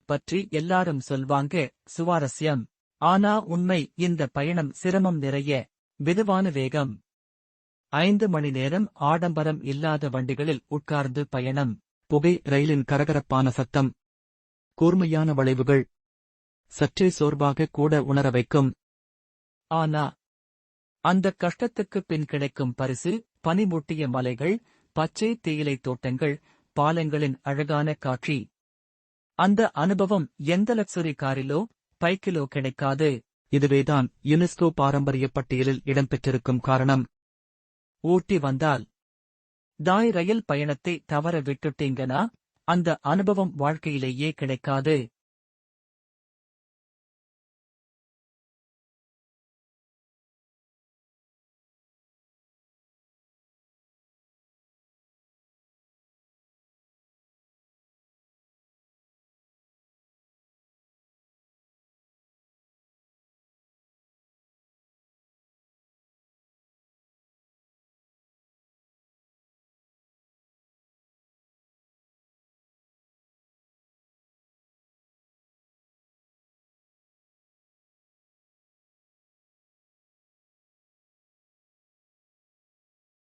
பற்றி எல்லாரும் சொல்வாங்க, சுவாரஸ்யம். ஆனா உண்மை, இந்த பயணம் சிரமம் நிறைய. மெதுவான வேகம். 5 மணி நேரம் ஆடம்பரம் இல்லாத வண்டிகளில் உட்கார்ந்து பயணம். புகை ரயிலின் கரகரப்பான சத்தம். கூர்மையான வளைவுகள். சற்றே சோர்வாக கூட உணர வைக்கும். ஆனா அந்த கஷ்டத்துக்குப் பின் கிடைக்கும் பரிசு, பனிமூட்டிய மலைகள், பச்சை தேயிலைத் தோட்டங்கள், பாலங்களின் அழகான காட்சி. அந்த அனுபவம் எந்த லக்ஸுரி காரிலோ பைக்கிலோ கிடைக்காது. இதுவேதான் யுனெஸ்கோ பாரம்பரிய பட்டியலில் இடம்பெற்றிருக்கும் காரணம். ஊட்டி வந்தால் தாய் ரயில் பயணத்தை தவற விட்டுட்டீங்கன்னா அந்த அனுபவம் வாழ்க்கையிலேயே கிடைக்காது.